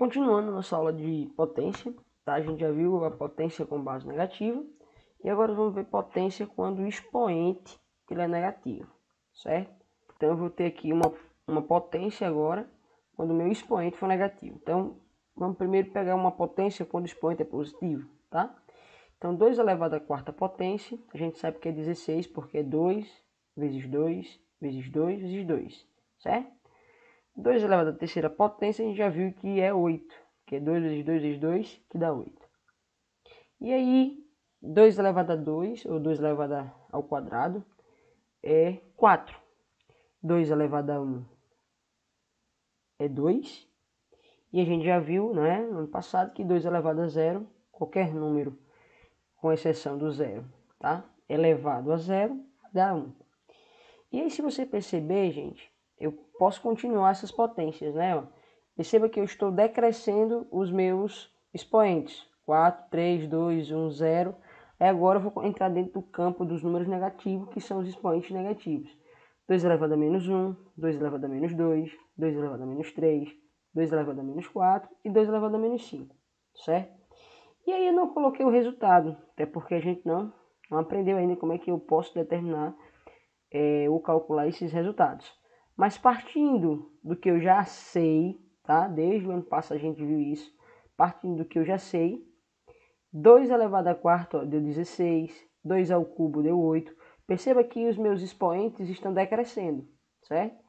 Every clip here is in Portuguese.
Continuando nossa aula de potência, tá? A gente já viu a potência com base negativa. E agora vamos ver potência quando o expoente ele é negativo, certo? Então eu vou ter aqui uma potência agora quando o meu expoente for negativo. Então vamos primeiro pegar uma potência quando o expoente é positivo, tá? Então 2 elevado à quarta potência, a gente sabe que é 16 porque é 2 vezes 2 vezes 2 vezes 2, certo? 2 elevado à terceira potência a gente já viu que é 8, que é 2 vezes 2 vezes 2, que dá 8. E aí 2 elevado a 2, ou 2 elevado ao quadrado, é 4. 2 elevado a 1 é 2. E a gente já viu, né, no ano passado, que 2 elevado a 0, qualquer número, com exceção do 0, tá? Elevado a 0 dá 1. E aí, se você perceber, gente, eu posso continuar essas potências, né? Ó. Perceba que eu estou decrescendo os meus expoentes. 4, 3, 2, 1, 0. Aí agora eu vou entrar dentro do campo dos números negativos, que são os expoentes negativos. 2 elevado a menos 1, 2 elevado a menos 2, 2 elevado a menos 3, 2 elevado a menos 4 e 2 elevado a menos 5, certo? E aí eu não coloquei o resultado, até porque a gente não aprendeu ainda como é que eu posso determinar ou calcular esses resultados. Mas partindo do que eu já sei, tá? Desde o ano passado a gente viu isso. Partindo do que eu já sei, 2 elevado a quarta ó, deu 16, 2 ao cubo deu 8. Perceba que os meus expoentes estão decrescendo, certo?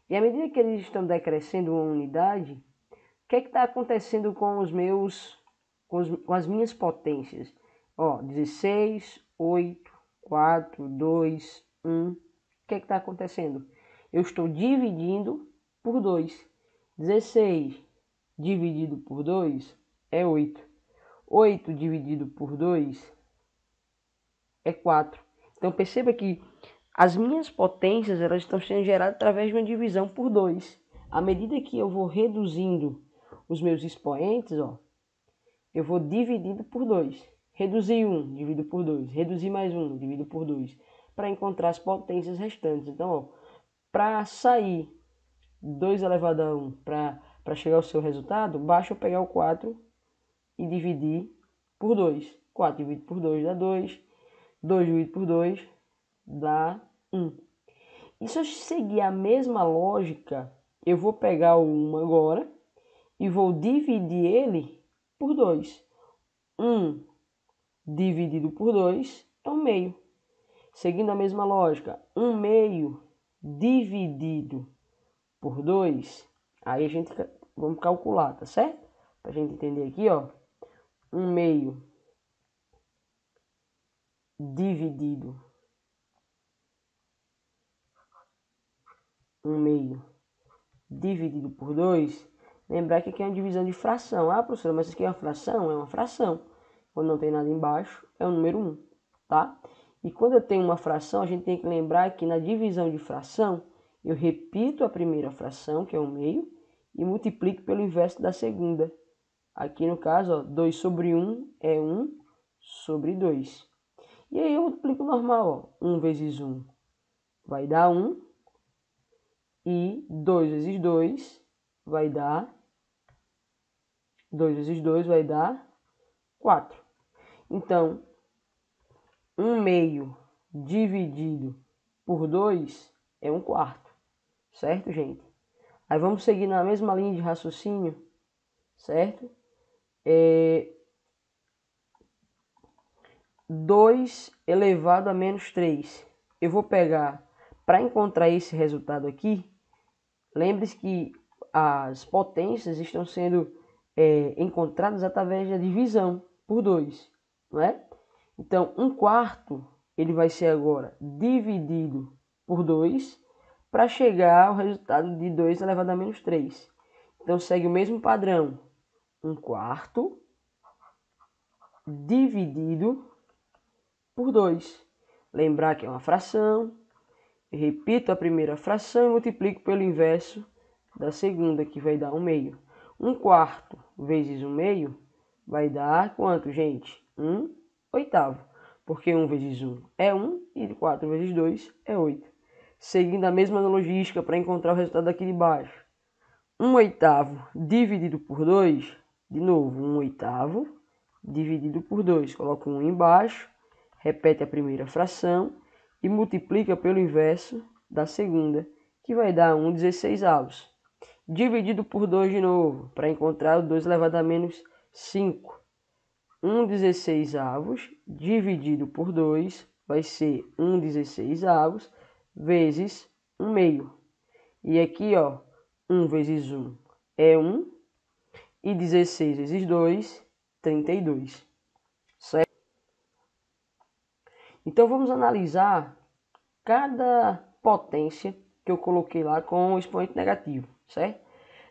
E à medida que eles estão decrescendo uma unidade, o que é que está acontecendo com os meus, com as minhas potências? Ó, 16, 8, 4, 2, 1. O que é que está acontecendo? Eu estou dividindo por 2. 16 dividido por 2 é 8. 8 dividido por 2 é 4. Então perceba que as minhas potências elas estão sendo geradas através de uma divisão por 2. À medida que eu vou reduzindo os meus expoentes, ó, eu vou dividindo por 2. Reduzir 1, divido por 2. Reduzir mais 1, divido por 2. Para encontrar as potências restantes. Então, para sair 2 elevado a 1 para chegar ao seu resultado, basta eu pegar o 4 e dividir por 2. 4 dividido por 2 dá 2. 2 dividido por 2 dá 1. E se eu seguir a mesma lógica, eu vou pegar o 1 agora e vou dividir ele por 2. 1 dividido por 2 é 1 meio. Seguindo a mesma lógica, 1 meio dividido por 2, aí a gente vamos calcular, tá certo? Pra gente entender aqui, ó, 1 meio dividido 1 meio dividido por 2, lembrar que aqui é uma divisão de fração. Ah, professor, mas isso aqui é uma fração? É uma fração. Quando não tem nada embaixo, é o número 1, tá? E quando eu tenho uma fração, a gente tem que lembrar que na divisão de fração, eu repito a primeira fração, que é 1 meio, e multiplico pelo inverso da segunda. Aqui no caso, ó, 2 sobre 1 é 1 sobre 2. E aí eu multiplico normal, ó. 1 vezes 1 vai dar 1. E 2 vezes 2 vai dar 2 vezes 2 vai dar 4. Então, 1 meio dividido por 2 é 1 quarto. Certo, gente? Aí vamos seguir na mesma linha de raciocínio, certo? 2 elevado a menos 3. Eu vou pegar, para encontrar esse resultado aqui, lembre-se que as potências estão sendo encontradas através da divisão por 2, não é? Então, 1 quarto ele vai ser agora dividido por 2 para chegar ao resultado de 2 elevado a menos 3. Então, segue o mesmo padrão. 1 quarto dividido por 2. Lembrar que é uma fração. Eu repito a primeira fração e multiplico pelo inverso da segunda, que vai dar 1 meio. 1 quarto vezes 1 meio vai dar quanto, gente? 1 oitavo. Porque 1 vezes 1 é 1 e 4 vezes 2 é 8. Seguindo a mesma logística para encontrar o resultado aqui de baixo. 1 oitavo dividido por 2, de novo, 1 oitavo dividido por 2. Coloca um embaixo, repete a primeira fração e multiplica pelo inverso da segunda, que vai dar 1 16avos. Dividido por 2 de novo, para encontrar o 2 elevado a menos 5. 1 16avos dividido por 2 vai ser 1 16avos vezes 1 meio. E aqui, ó, 1 vezes 1 é 1 e 16 vezes 2, 32. Certo? Então vamos analisar cada potência que eu coloquei lá com o expoente negativo, certo?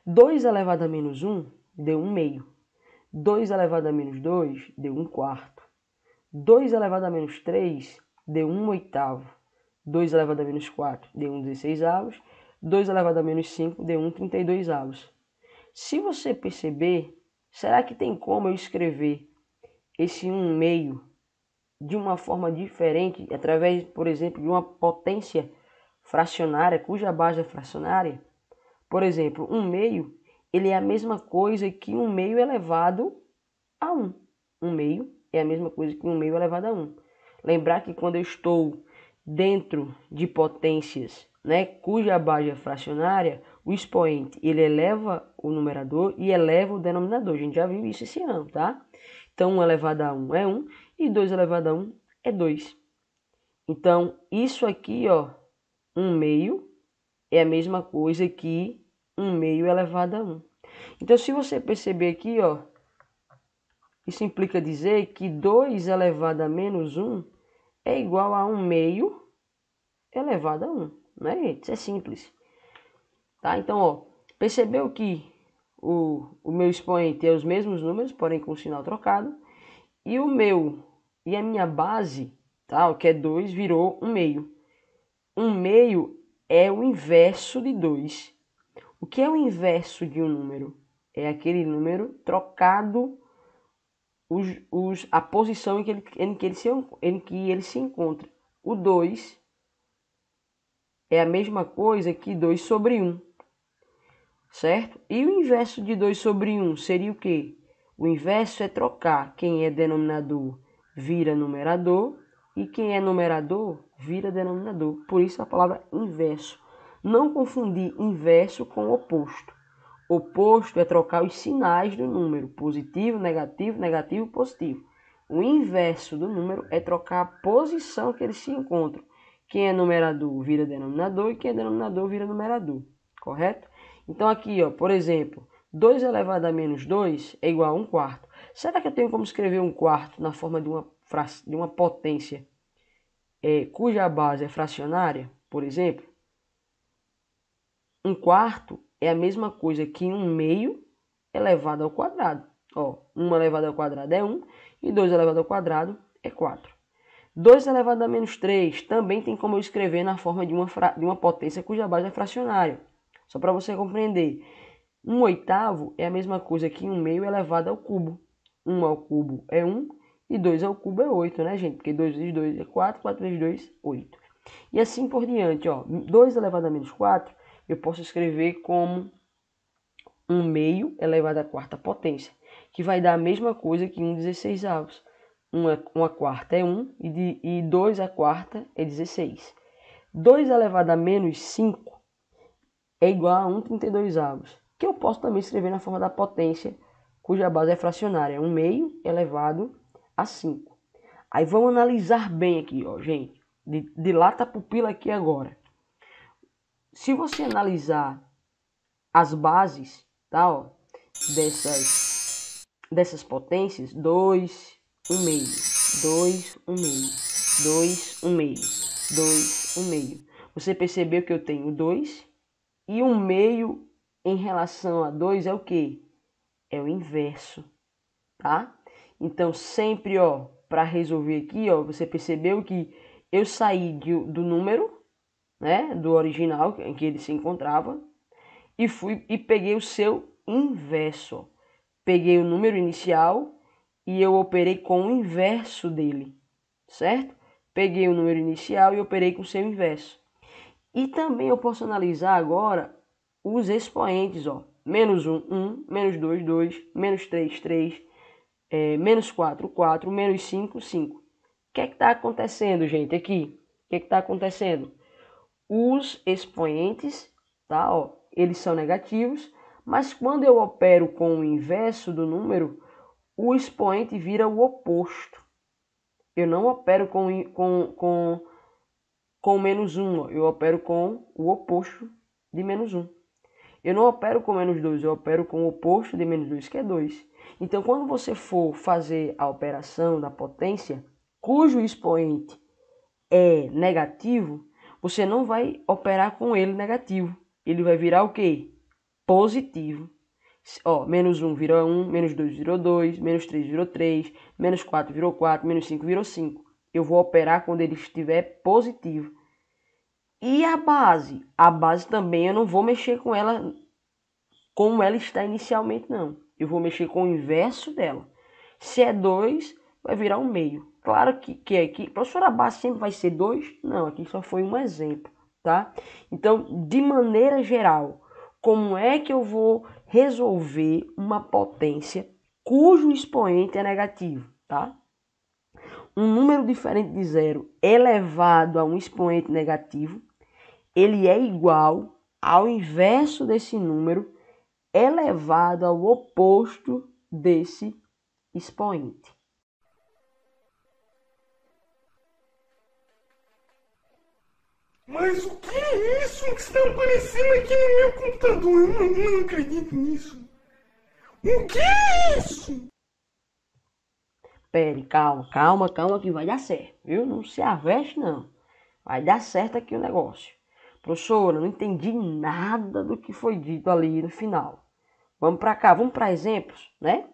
2 elevado a menos 1 deu 1 meio. 2 elevado a menos 2 deu 1 quarto. 2 elevado a menos 3 deu 1 oitavo. 2 elevado a menos 4 deu 1 16avos. 2 elevado a menos 5 deu 1 32avos. Se você perceber, será que tem como eu escrever esse 1 meio de uma forma diferente, através, por exemplo, de uma potência fracionária, cuja base é fracionária? Por exemplo, 1 meio, ele é a mesma coisa que 1 meio elevado a 1. 1 meio é a mesma coisa que 1 meio elevado a 1. Lembrar que quando eu estou dentro de potências, né, cuja base é fracionária, o expoente ele eleva o numerador e eleva o denominador. A gente já viu isso esse ano, tá? Então, 1 elevado a 1 é 1 e 2 elevado a 1 é 2. Então, isso aqui, ó, 1 meio é a mesma coisa que 1 meio elevado a 1. Então, se você perceber aqui, ó, isso implica dizer que 2 elevado a menos 1 é igual a 1 meio elevado a 1, né, gente? Isso é simples. Tá? Então, ó, percebeu que o meu expoente é os mesmos números, porém com o sinal trocado, e o meu e a minha base, tá, o que é 2, virou 1 meio. 1 meio é o inverso de 2. O que é o inverso de um número? É aquele número trocado a posição em que ele se encontra. O 2 é a mesma coisa que 2 sobre 1, certo? E o inverso de 2 sobre 1 seria o quê? O inverso é trocar quem é denominador vira numerador e quem é numerador vira denominador. Por isso a palavra inverso. Não confundir inverso com oposto. Oposto é trocar os sinais do número, positivo, negativo, negativo, positivo. O inverso do número é trocar a posição que eles se encontram. Quem é numerador vira denominador e quem é denominador vira numerador, correto? Então aqui, ó, por exemplo, 2 elevado a menos 2 é igual a 1 quarto. Será que eu tenho como escrever 1 quarto na forma de uma potência cuja base é fracionária, por exemplo? 1 quarto é a mesma coisa que 1 meio elevado ao quadrado. Ó, 1 elevado ao quadrado é 1 e 2 elevado ao quadrado é 4. 2 elevado a menos 3 também tem como eu escrever na forma de uma potência cuja base é fracionária. Só para você compreender. 1 oitavo é a mesma coisa que 1 meio elevado ao cubo. 1 ao cubo é 1 e 2 ao cubo é 8, né, gente? Porque 2 vezes 2 é 4, 4 vezes 2 é 8. E assim por diante, ó. 2 elevado a menos 4 eu posso escrever como 1 meio elevado à quarta potência, que vai dar a mesma coisa que 1 16avos. 1 a quarta é 1 e 2 a quarta é 16. 2 elevado a menos 5 é igual a 1 32avos, que eu posso também escrever na forma da potência, cuja base é fracionária, 1 meio elevado a 5. Aí vamos analisar bem aqui, ó, gente. Dilata a pupila aqui agora. Se você analisar as bases, tá, ó, dessas potências, 2, 1 meio, 2, 1 meio, 2, 1 meio, 2, 1 meio. Você percebeu que eu tenho 2 e 1 meio em relação a 2 é o quê? É o inverso, tá? Então sempre, ó, para resolver aqui, ó, você percebeu que eu saí do número, né, do original em que ele se encontrava e peguei o seu inverso, ó. Peguei o número inicial e eu operei com o inverso dele, certo? Peguei o número inicial e operei com o seu inverso. E também eu posso analisar agora os expoentes, ó. menos 1, 1, menos 2, 2, menos 3, 3, menos 4, 4, menos 5, 5. O que é que está acontecendo, gente, aqui? O que é que está acontecendo? Os expoentes, tá, ó, eles são negativos, mas quando eu opero com o inverso do número, o expoente vira o oposto. Eu não opero com menos 1, eu opero com o oposto de menos 1. Eu não opero com menos 2, eu opero com o oposto de menos 2, que é 2. Então, quando você for fazer a operação da potência, cujo expoente é negativo, você não vai operar com ele negativo. Ele vai virar o quê? Positivo. Ó, menos 1 virou 1, menos 2 virou 2, menos 3 virou 3, menos 4 virou 4, menos 5 virou 5. Eu vou operar quando ele estiver positivo. E a base? A base também eu não vou mexer com ela como ela está inicialmente, não. Eu vou mexer com o inverso dela. Se é 2, vai virar um meio. Claro que aqui, professora, a base sempre vai ser 2? Não, aqui só foi um exemplo, tá? Então, de maneira geral, como é que eu vou resolver uma potência cujo expoente é negativo, tá? Um número diferente de zero elevado a um expoente negativo, ele é igual ao inverso desse número elevado ao oposto desse expoente. Mas o que é isso que está aparecendo aqui no meu computador? Eu não acredito nisso. O que é isso? Pere, calma que vai dar certo, viu? Não se aveste não. Vai dar certo aqui o negócio. Professora, não entendi nada do que foi dito ali no final. Vamos para cá, vamos para exemplos, né?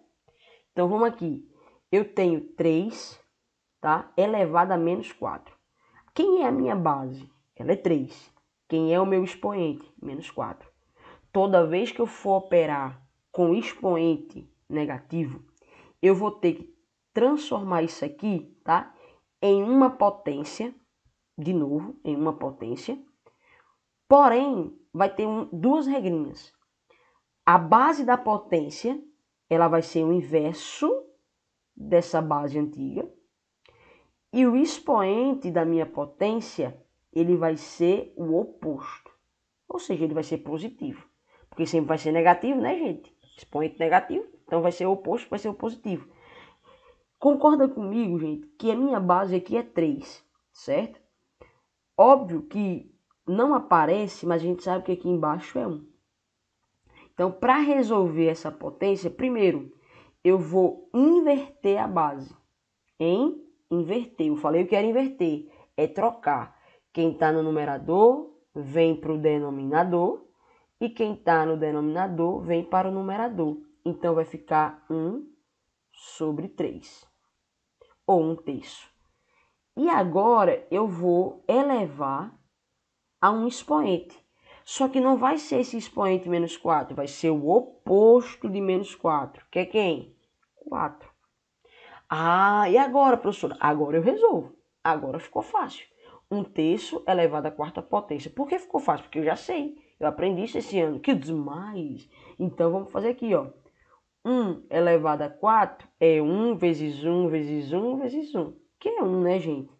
Então vamos aqui. Eu tenho 3, tá? Elevado a menos 4. Quem é a minha base? Ela é 3. Quem é o meu expoente? Menos 4. Toda vez que eu for operar com expoente negativo, eu vou ter que transformar isso aqui, tá? Em uma potência, de novo, em uma potência. Porém, vai ter duas regrinhas. A base da potência, ela vai ser o inverso dessa base antiga. E o expoente da minha potência, ele vai ser o oposto. Ou seja, ele vai ser positivo. Porque sempre vai ser negativo, né, gente? Expoente negativo, então vai ser o oposto, vai ser o positivo. Concorda comigo, gente, que a minha base aqui é 3, certo? Óbvio que não aparece, mas a gente sabe que aqui embaixo é 1. Então, para resolver essa potência, primeiro, eu vou inverter a base. Inverter. Eu falei que era inverter. É trocar. Quem está no numerador vem para o denominador. E quem está no denominador vem para o numerador. Então, vai ficar 1 sobre 3. Ou 1/3. E agora, eu vou elevar a um expoente. Só que não vai ser esse expoente menos 4. Vai ser o oposto de menos 4. Que é quem? 4. Ah, e agora, professora? Agora eu resolvo. Agora ficou fácil. 1/3 elevado à quarta potência. Por que ficou fácil? Porque eu já sei. Eu aprendi isso esse ano. Que demais! Então, vamos fazer aqui, ó. 1 elevado a 4 é 1 vezes 1 vezes 1 vezes 1. Que é 1, né, gente?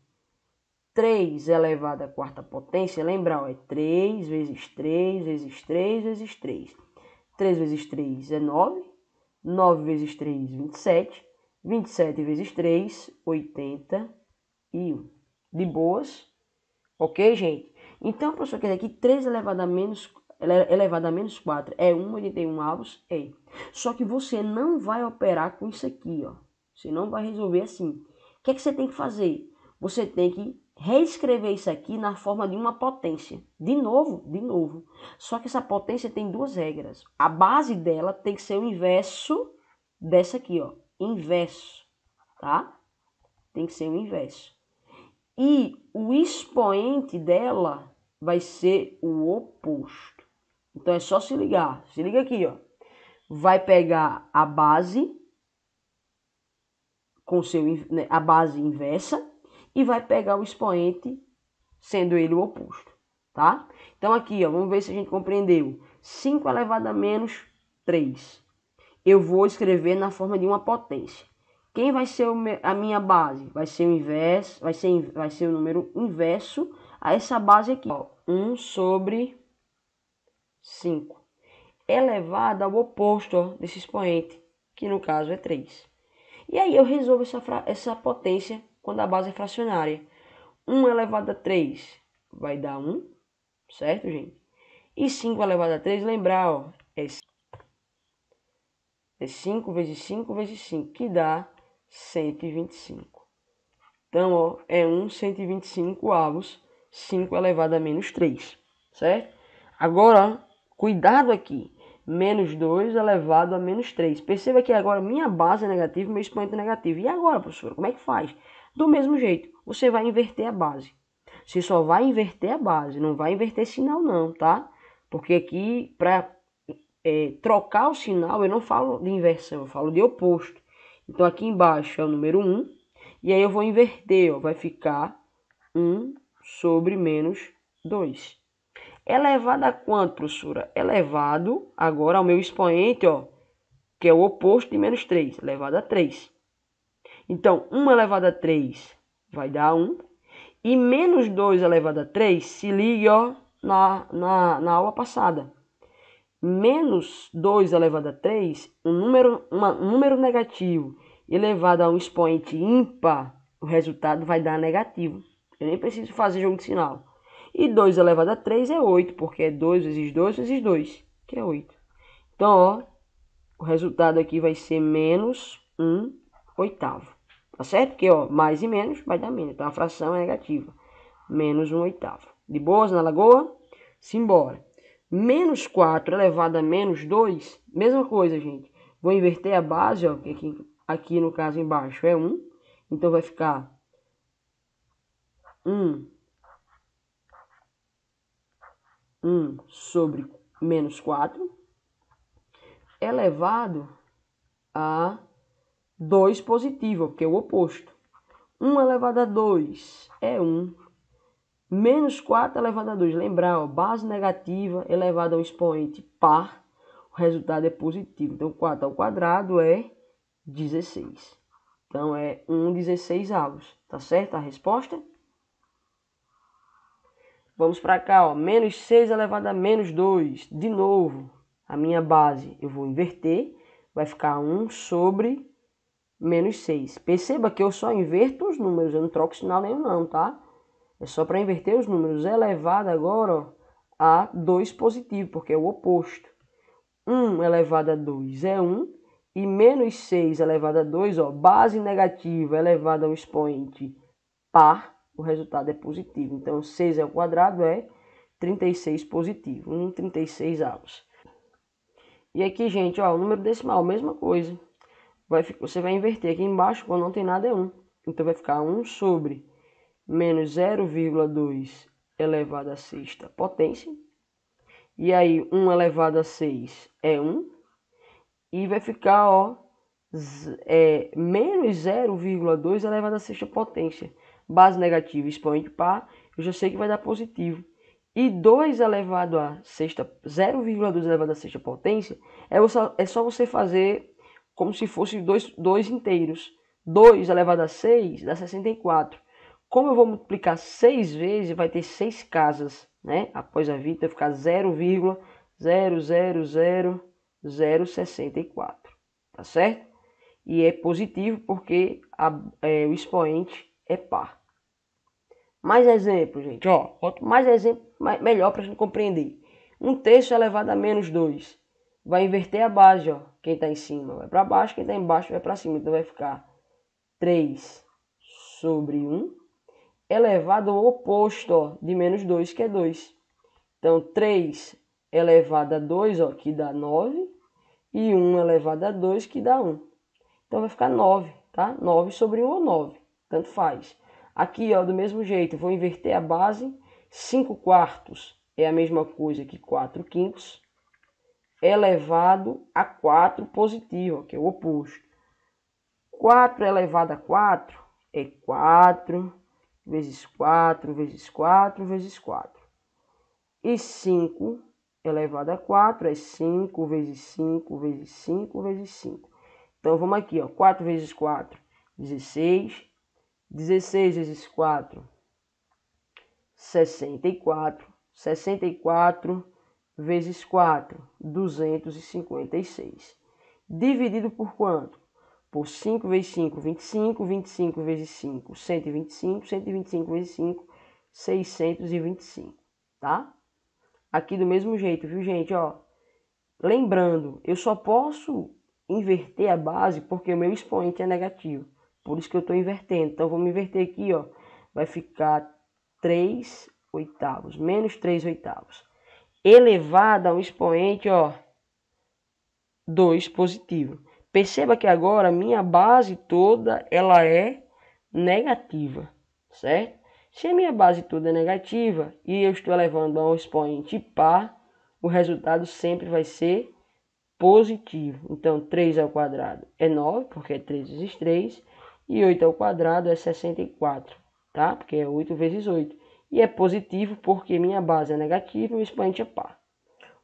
3 elevado à quarta potência, lembra, ó, é 3 vezes 3 vezes 3 vezes 3. 3 vezes 3 é 9. 9 vezes 3, 27. 27 vezes 3, 81. De boas? Ok, gente? Então, professor, quer dizer que 3 elevado a menos 4 é 1,81 avos? É. Só que você não vai operar com isso aqui, ó. Você não vai resolver assim. O que é que você tem que fazer? Você tem que reescrever isso aqui na forma de uma potência. De novo. Só que essa potência tem duas regras. A base dela tem que ser o inverso dessa aqui, ó. Inverso, tá? Tem que ser o inverso. E o expoente dela vai ser o oposto. Então é só se ligar. Se liga aqui, ó. Vai pegar a base com a base inversa e vai pegar o expoente sendo ele o oposto, tá? Então aqui, ó, vamos ver se a gente compreendeu. 5 elevado a menos 3. Eu vou escrever na forma de uma potência. Quem vai ser a minha base? Vai ser o inverso, vai ser o número inverso a essa base aqui, ó, 1 sobre 5, elevado ao oposto, ó, desse expoente, que no caso é 3. E aí eu resolvo essa potência quando a base é fracionária. 1 elevado a 3 vai dar 1, certo, gente? E 5 elevado a 3, lembrar, ó, é 5 vezes 5 vezes 5, que dá 125. Então, ó, é 1/125 avos, 5 elevado a menos 3, certo? Agora, ó, cuidado aqui, menos 2 elevado a menos 3. Perceba que agora minha base é negativa e meu expoente é negativo. E agora, professor, como é que faz? Do mesmo jeito, você vai inverter a base. Você só vai inverter a base, não vai inverter sinal não, tá? Porque aqui, para trocar o sinal, eu não falo de inversão, eu falo de oposto. Então, aqui embaixo é o número 1, e aí eu vou inverter, ó, vai ficar 1 sobre menos 2. Elevado a quanto, professora? Elevado agora ao meu expoente, ó, que é o oposto de menos 3, elevado a 3. Então, 1 elevado a 3 vai dar 1. E menos 2 elevado a 3, se ligue, ó, na aula passada. Menos 2 elevado a 3, um número negativo elevado a um expoente ímpar, o resultado vai dar negativo. Eu nem preciso fazer jogo de sinal. E 2 elevado a 3 é 8, porque é 2 vezes 2 vezes 2, que é 8. Então, ó, o resultado aqui vai ser menos 1/8. Tá certo? Porque, ó, mais e menos vai dar menos. Então, a fração é negativa. Menos 1/8. De boas na lagoa? Simbora. Menos 4 elevado a menos 2, mesma coisa, gente. Vou inverter a base, ó, que aqui no caso embaixo é 1. Então, vai ficar 1 sobre menos 4 elevado a 2 positivo, porque é o oposto. 1 elevado a 2 é 1. Menos 4 elevado a 2. Lembrar, ó, base negativa elevada a um expoente par, o resultado é positivo. Então, 4 ao quadrado é 16. Então, é 1/16 avos. Tá certo a resposta? Vamos para cá, ó. Menos 6 elevado a menos 2. De novo, a minha base eu vou inverter. Vai ficar 1 sobre menos 6. Perceba que eu só inverto os números. Eu não troco sinal nenhum não, tá? É só para inverter os números. Elevado agora, ó, a 2 positivo, porque é o oposto. 1 elevado a 2 é 1. E menos 6 elevado a 2, ó, base negativa elevada a um expoente par, o resultado é positivo. Então, 6 ao quadrado é 36 positivo. 1/36 avos. E aqui, gente, ó, o número decimal, mesma coisa. Você vai inverter aqui embaixo, quando não tem nada é 1. Então, vai ficar 1 sobre menos 0,2 elevado a sexta potência. E aí, 1 elevado a 6 é 1. E vai ficar, ó, menos 0,2 elevado a sexta potência. Base negativa, expoente par, eu já sei que vai dar positivo. E 2 elevado a sexta, 0,2 elevado a sexta potência, é só você fazer como se fosse dois inteiros. 2 elevado a 6 dá 64. Como eu vou multiplicar 6 vezes, vai ter 6 casas, né? Após a vida, vai ficar 0,000064, tá certo? E é positivo porque o expoente é par. Mais exemplo, gente, ó, mais exemplo, melhor para a gente compreender. 1/3 elevado a menos 2. Vai inverter a base, ó. Quem está em cima vai para baixo, quem está embaixo vai para cima. Então vai ficar 3 sobre 1 elevado ao oposto, ó, de menos 2, que é 2. Então, 3 elevado a 2, ó, que dá 9. E 1 elevado a 2, que dá 1. Então, vai ficar 9, tá? 9 sobre 1 ou 9, tanto faz. Aqui, ó, do mesmo jeito, vou inverter a base. 5 quartos é a mesma coisa que 4 quintos, elevado a 4 positivo, que é o oposto. 4 elevado a 4 é 4 vezes 4 vezes 4 vezes 4. E 5 elevado a 4 é 5 vezes 5 vezes 5 vezes 5. Então, vamos aqui, ó, 4 vezes 4, 16. 16 vezes 4, 64. 64 vezes 4, 256. Dividido por quanto? Por 5 vezes 5, 25. 25 vezes 5, 125. 125 vezes 5, 625, tá? Aqui do mesmo jeito, viu, gente? Ó, lembrando, eu só posso inverter a base porque o meu expoente é negativo. Por isso que eu estou invertendo. Então, vamos inverter aqui, ó. Vai ficar 3 oitavos, menos 3 oitavos. Elevado a um expoente, ó, 2 positivo. Perceba que agora minha base toda, ela é negativa, certo? Se a minha base toda é negativa e eu estou elevando a um expoente par, o resultado sempre vai ser positivo. Então, 3 ao quadrado é 9, porque é 3 vezes 3. E 8 ao quadrado é 64, tá? Porque é 8 vezes 8. E é positivo porque minha base é negativa e o expoente é par.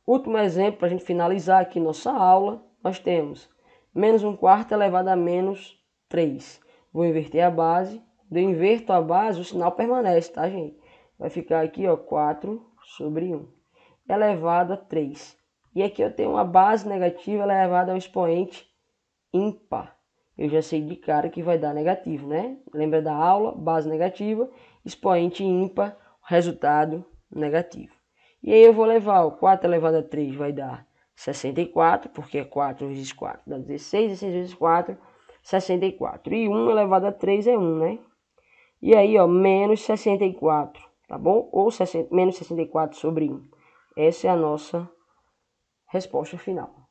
Último exemplo, para a gente finalizar aqui nossa aula, nós temos menos 1/4 elevado a menos 3. Vou inverter a base. Quando eu inverto a base, o sinal permanece, tá, gente? Vai ficar aqui, ó, 4 sobre 1 elevado a 3. E aqui eu tenho uma base negativa elevada a um expoente ímpar. Eu já sei de cara que vai dar negativo, né? Lembra da aula? Base negativa, expoente ímpar, resultado negativo. E aí eu vou levar o 4 elevado a 3 vai dar 64, porque é 4 vezes 4 dá 16, 16 vezes 4, 64. E 1 elevado a 3 é 1, né? E aí, ó, menos 64, tá bom? Ou menos 64 sobre 1. Essa é a nossa resposta final.